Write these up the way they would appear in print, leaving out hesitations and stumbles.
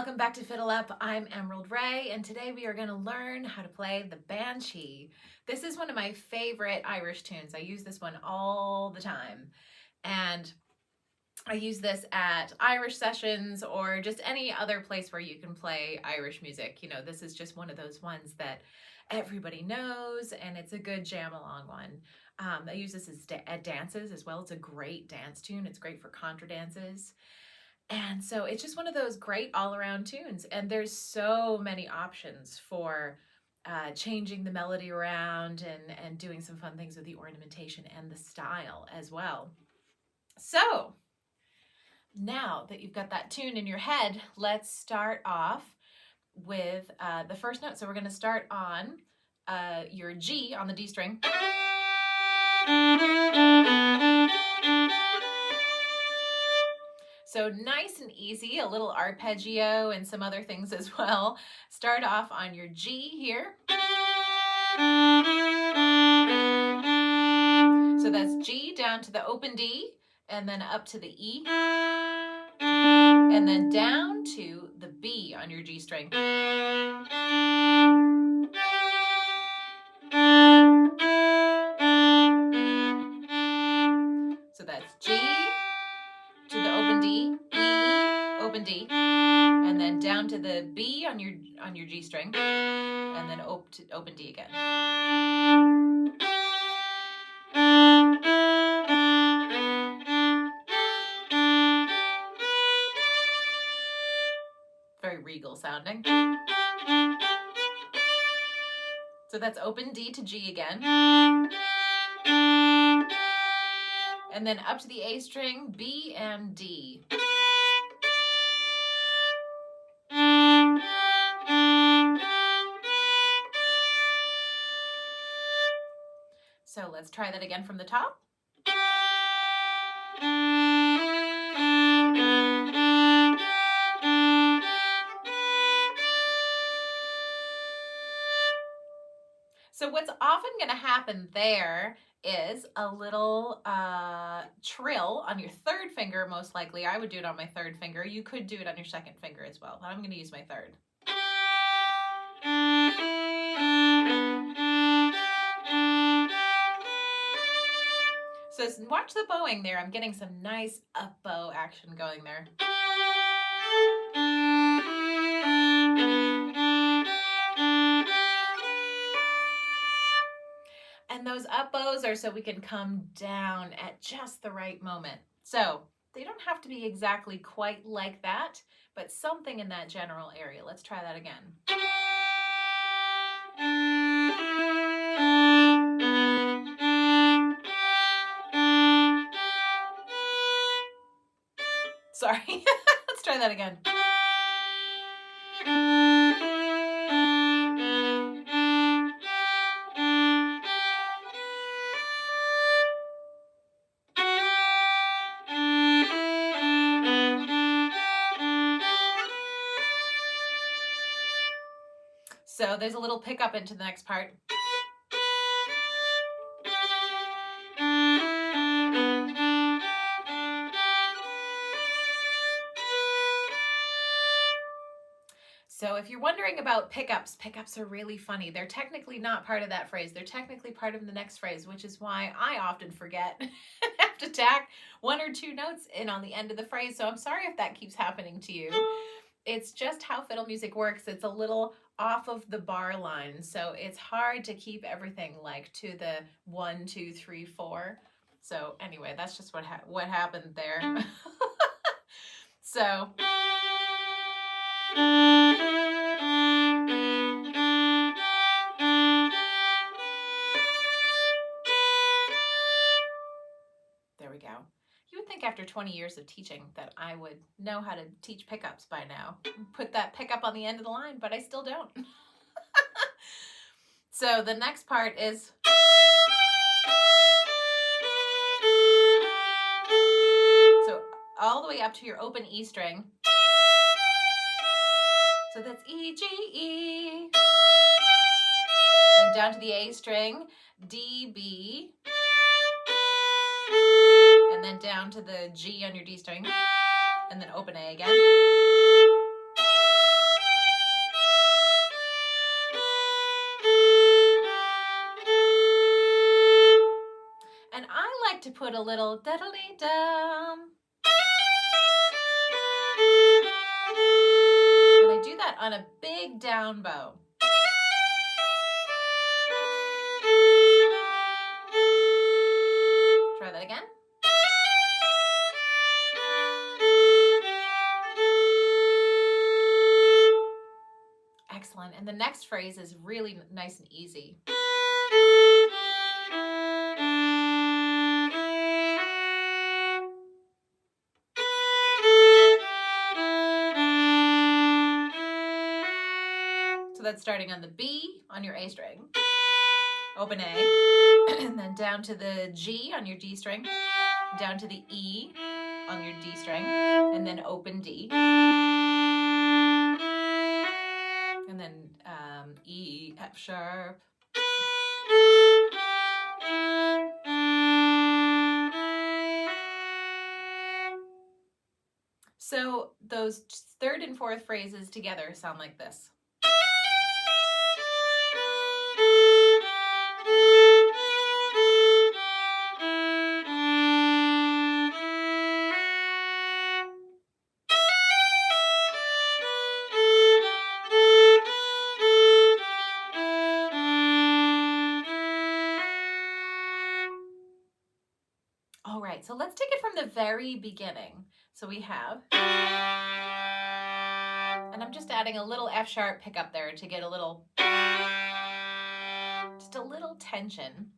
welcome back to FiddleUP. I'm Emerald Ray, and today we are going to learn how to play the Banshee. This is one of my favorite Irish tunes. I use this one all the time, and I use this at Irish sessions or just any other place where you can play Irish music. You know, this is just one of those ones that everybody knows, and it's a good jam-along one. I use this at dances as well. It's a great dance tune. It's great for contra dances. And so it's just one of those great all-around tunes. And there's so many options for changing the melody around and doing some fun things with the ornamentation and the style as well. So now that you've got that tune in your head, let's start off with the first note. So we're going to start on your G on the D string. So nice and easy, a little arpeggio and some other things as well. Start off on your G here. So that's G down to the open D, and then up to the E, and then down to the B on your G string. So that's G to the open D, E, open D, and then down to the B on your G string, and then open D again. Very regal sounding. So that's open D to G again. And then up to the A string, B and D. So let's try that again from the top. So what's often going to happen there is a little trill on your third finger, most likely. I would do it on my third finger. You could do it on your second finger as well. I'm going to use my third. So watch the bowing there. I'm getting some nice up bow action going there. And those up bows are so we can come down at just the right moment. So they don't have to be exactly quite like that, but something in that general area. Let's try that again. Sorry, let's try that again. So there's a little pickup into the next part. So if you're wondering about pickups, pickups are really funny. They're technically not part of that phrase. They're technically part of the next phrase, which is why I often forget and have to tack one or two notes in on the end of the phrase. So I'm sorry if that keeps happening to you. It's just how fiddle music works. It's a little off of the bar line. So it's hard to keep everything like to the 1, 2, 3, 4. So anyway, that's just what happened there. So there we go. You would think after 20 years of teaching that I would know how to teach pickups by now. Put that pickup on the end of the line, but I still don't. So the next part is so all the way up to your open E string. So that's E, G, E. Then down to the A string, D, B. And then down to the G on your D string. And then open A again. to put a little da-da-dee-dum. And I do that on a big down bow. Try that again. Excellent. And the next phrase is really nice and easy. So that's starting on the B on your A string, open A, and then down to the G on your D string, down to the E on your D string, and then open D. And then E, F sharp. So those third and fourth phrases together sound like this. All right, so let's take it from the very beginning. So we have, and I'm just adding a little F sharp pickup there to get a little, just a little tension.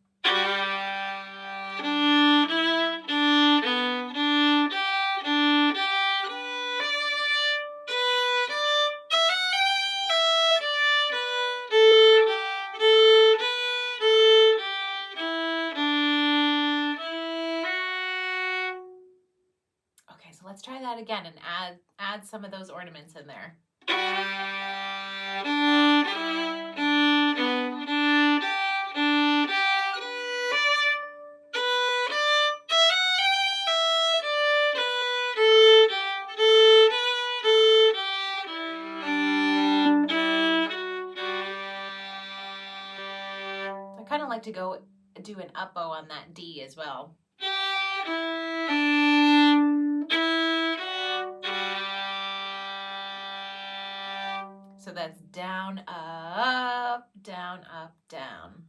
Okay, so let's try that again and add some of those ornaments in there. I kind of like to go do an up bow on that D as well. So that's down, up, down, up, down.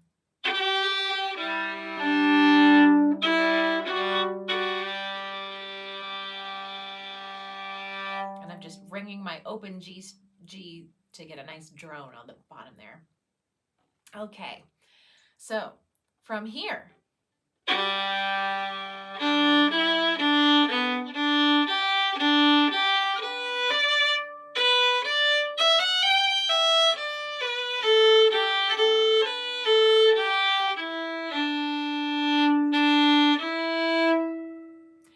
And I'm just ringing my open G to get a nice drone on the bottom there. Okay, so from here,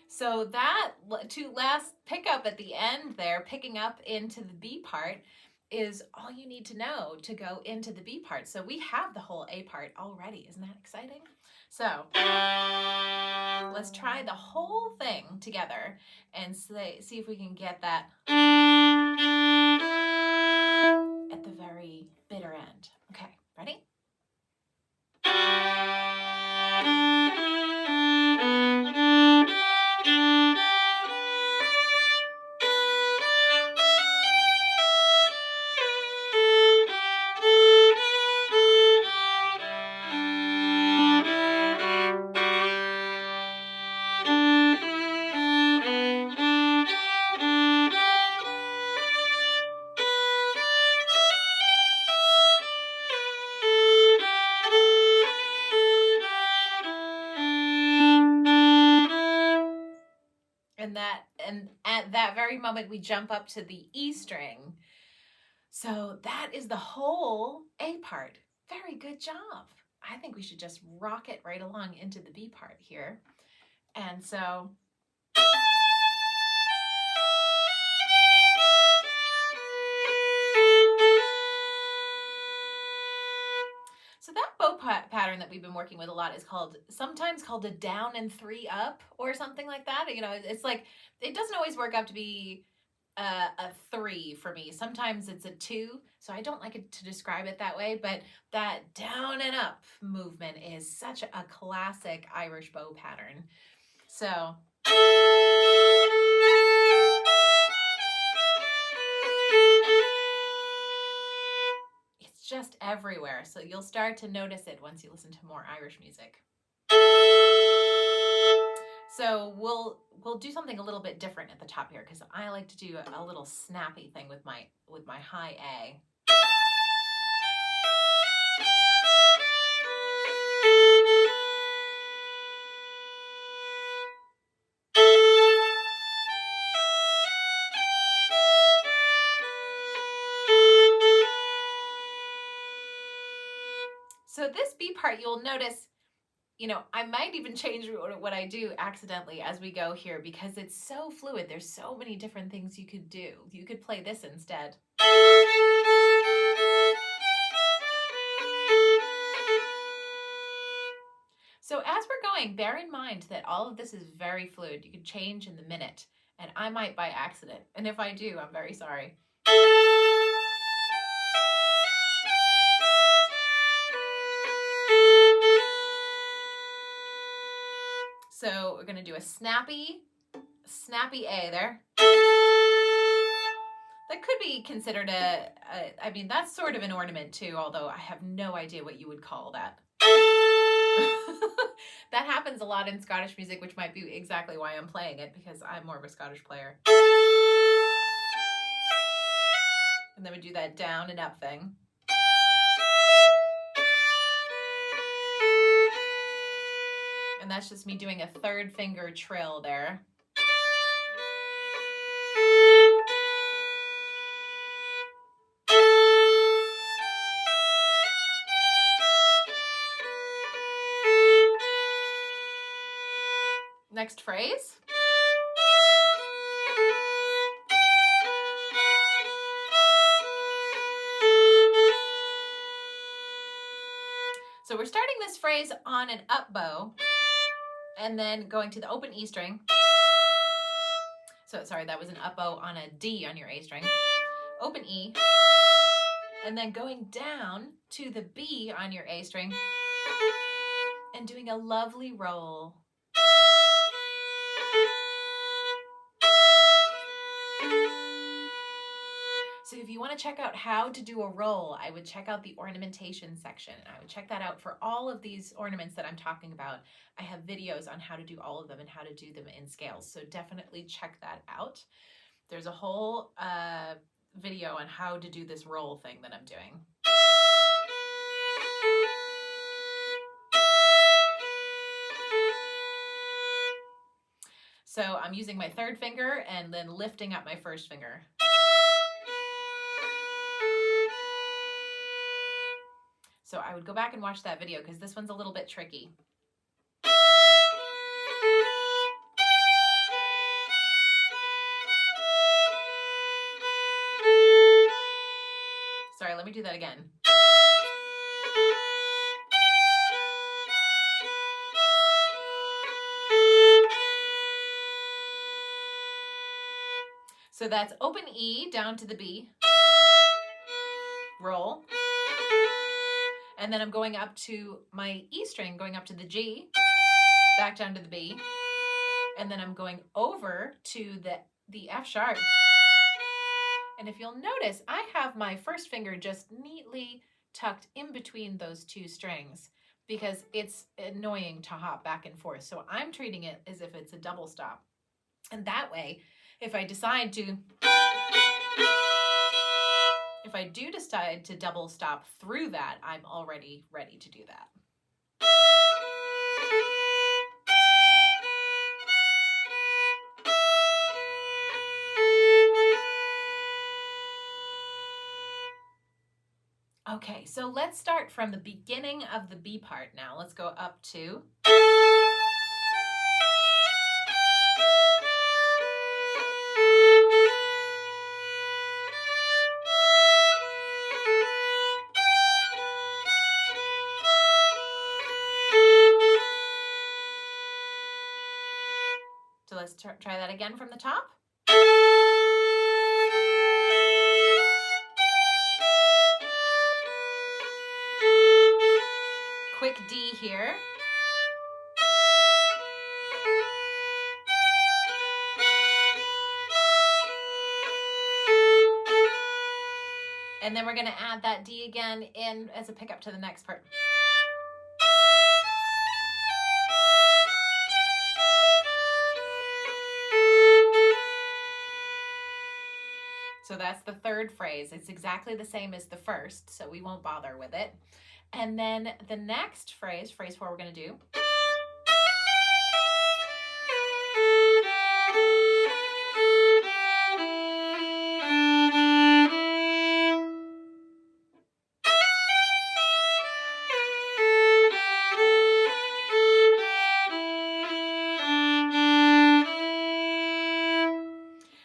so that last pickup at the end there, picking up into the B part, is all you need to know to go into the B part. So we have the whole A part already. Isn't that exciting? So let's try the whole thing together and see if we can get that at the very bitter end. Okay, ready? And at that very moment, we jump up to the E string. So that is the whole A part. Very good job. I think we should just rock it right along into the B part here. And so that bow pattern that we've been working with a lot is sometimes called a down and 3 up or something like that. You know, it's like, it doesn't always work out to be a 3 for me. Sometimes it's a 2, so I don't like it to describe it that way, but that down and up movement is such a classic Irish bow pattern. So it's just everywhere. So you'll start to notice it once you listen to more Irish music. So we'll do something a little bit different at the top here, because I like to do a little snappy thing with my high A. So this B part, you'll notice, I might even change what I do accidentally as we go here, because it's so fluid. There's so many different things you could do. You could play this instead. So as we're going, bear in mind that all of this is very fluid. You could change in the minute, and I might by accident. And if I do, I'm very sorry. So we're going to do a snappy A there. That could be considered I mean, that's sort of an ornament too, although I have no idea what you would call that. That happens a lot in Scottish music, which might be exactly why I'm playing it, because I'm more of a Scottish player. And then we do that down and up thing. And that's just me doing a third finger trill there. Next phrase. So we're starting this phrase on an up bow and then going to the open E string. So sorry, that was an up bow on a D on your A string. Open E, and then going down to the B on your A string and doing a lovely roll. So if you want to check out how to do a roll, I would check out the ornamentation section. I would check that out for all of these ornaments that I'm talking about. I have videos on how to do all of them and how to do them in scales. So definitely check that out. There's a whole video on how to do this roll thing that I'm doing. So I'm using my third finger and then lifting up my first finger. So I would go back and watch that video, because this one's a little bit tricky. Sorry, let me do that again. So that's open E down to the B, roll, and then I'm going up to my E string, going up to the G, back down to the B, and then I'm going over to the F sharp. And if you'll notice, I have my first finger just neatly tucked in between those two strings, because it's annoying to hop back and forth. So I'm treating it as if it's a double stop. And that way, if I do decide to double stop through that, I'm already ready to do that. Okay, so let's start from the beginning of the B part now. Let's go up to. So let's try that again from the top. quick D here. And then we're going to add that D again in as a pickup to the next part. So that's the third phrase. It's exactly the same as the first, so we won't bother with it. And then the next phrase, phrase 4, we're going to do.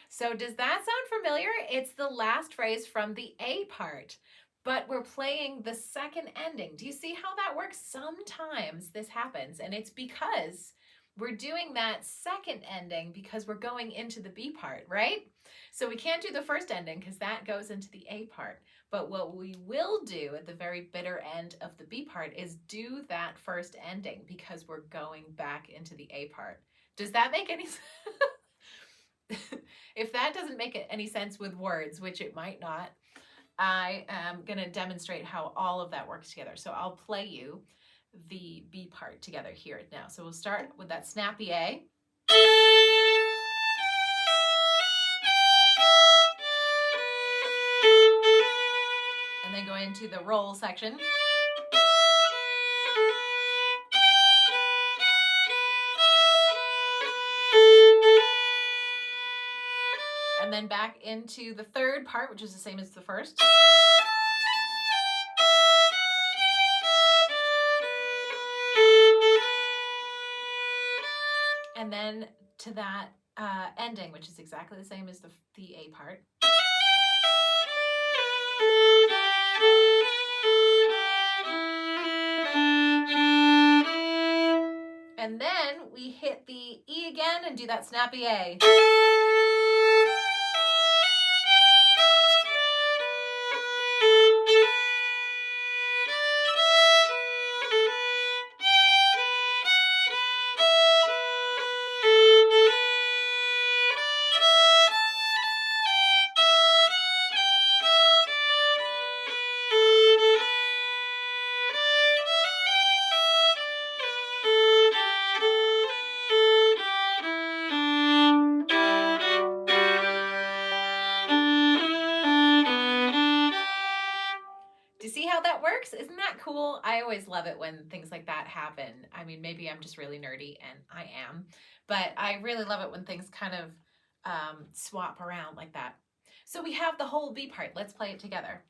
So does that sound familiar? It's the last phrase from the A part, but we're playing the second ending. Do you see how that works? Sometimes this happens, and it's because we're doing that second ending because we're going into the B part, right? So we can't do the first ending because that goes into the A part. But what we will do at the very bitter end of the B part is do that first ending because we're going back into the A part. Does that make any sense? If that doesn't make any sense with words, which it might not, I am going to demonstrate how all of that works together. So I'll play you the B part together here now. So we'll start with that snappy A. And then go into the roll section. And then back into the third part, which is the same as the first. And then to that ending, which is exactly the same as the A part. And then we hit the E again and do that snappy A. See how that works? Isn't that cool? I always love it when things like that happen. I mean, maybe I'm just really nerdy, and I am, but I really love it when things kind of swap around like that. So we have the whole B part. Let's play it together.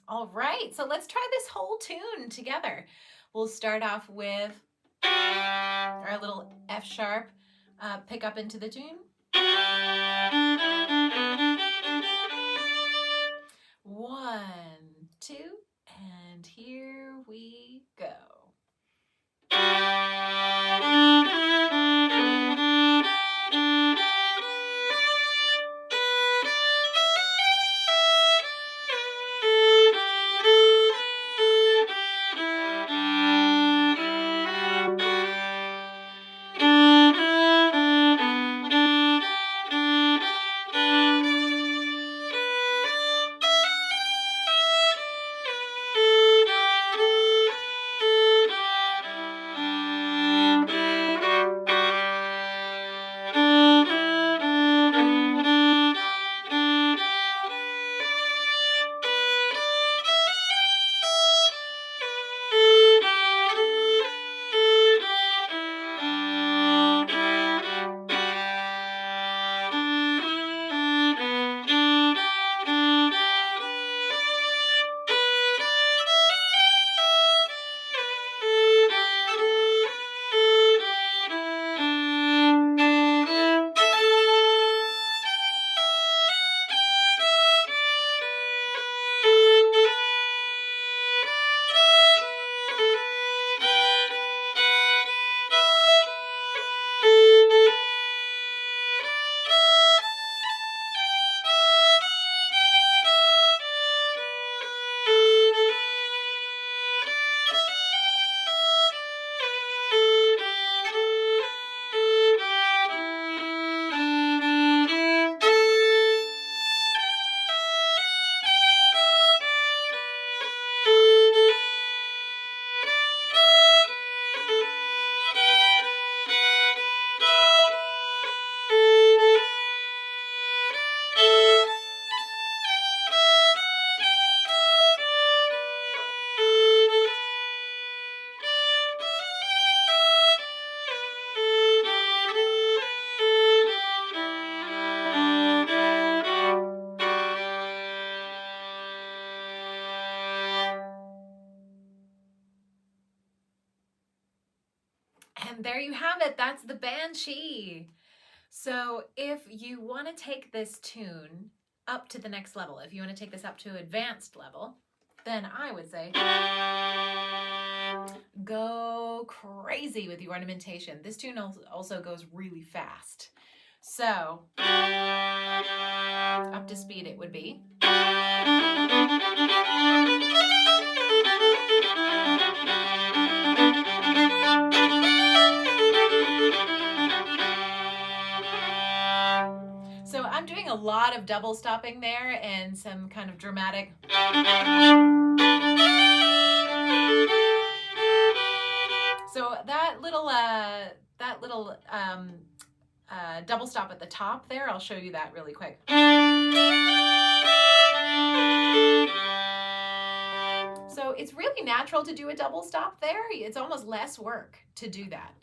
All right, so let's try this whole tune together. We'll start off with our little F sharp, pick up into the tune. 1, 2, and here we go. And there you have it. That's the Banshee. So if you want to take this tune up to the next level, if you want to take this up to advanced level, then I would say go crazy with the ornamentation. This tune also goes really fast. So up to speed it would be. So I'm doing a lot of double stopping there and some kind of dramatic. So that little double stop at the top there, I'll show you that really quick. So it's really natural to do a double stop there. It's almost less work to do that.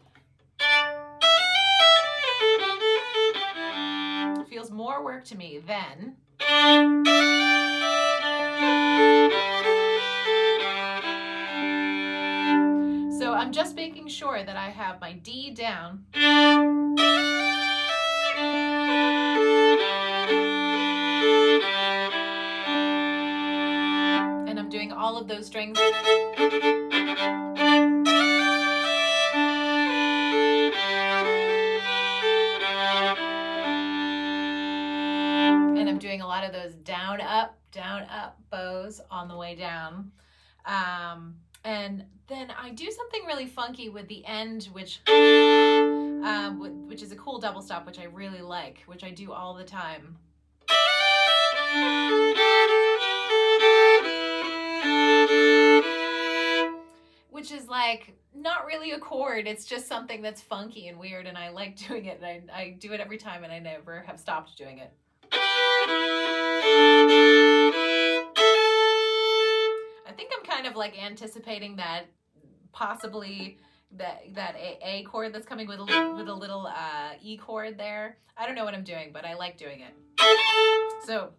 It feels more work to me than so I'm just making sure that I have my D down. And I'm doing all of those strings. And I'm doing a lot of those down, up bows on the way down. And then I do something really funky with the end, which is a cool double stop, which I really like, which I do all the time. Which is like not really a chord, it's just something that's funky and weird, and I like doing it, and I do it every time, and I never have stopped doing it. I think I'm kind of like anticipating that possibly that A chord that's coming with a little E chord there. I don't know what I'm doing, but I like doing it. So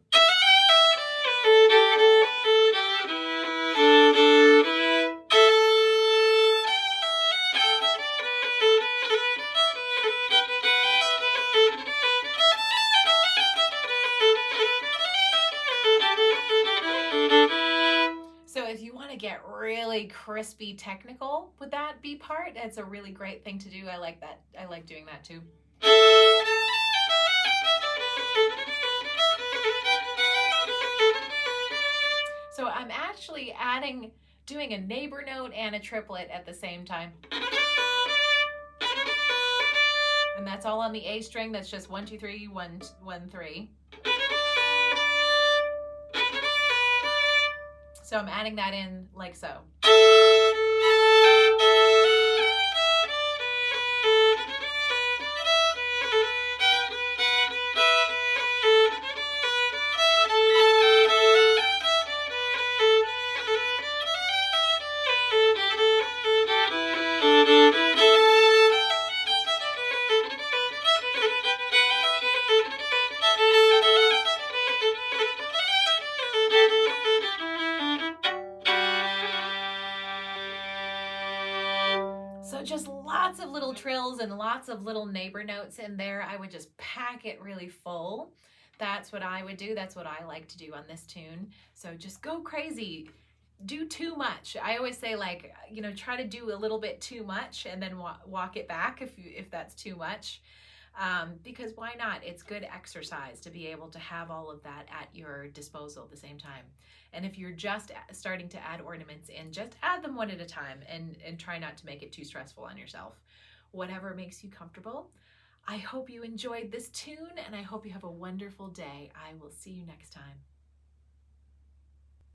if you want to get really crispy technical with that B part, it's a really great thing to do. I like that. I like doing that too. So I'm actually doing a neighbor note and a triplet at the same time. And that's all on the A string. That's just 1, 2, 3, 1, 1, 3. So I'm adding that in like so. So just lots of little trills and lots of little neighbor notes in there. I would just pack it really full. That's what I would do. That's what I like to do on this tune. So just go crazy. Do too much. I always say, like, you know, try to do a little bit too much and then walk it back if that's too much. Because why not? It's good exercise to be able to have all of that at your disposal at the same time. And if you're just starting to add ornaments in, just add them one at a time and try not to make it too stressful on yourself. Whatever makes you comfortable. I hope you enjoyed this tune, and I hope you have a wonderful day. I will see you next time.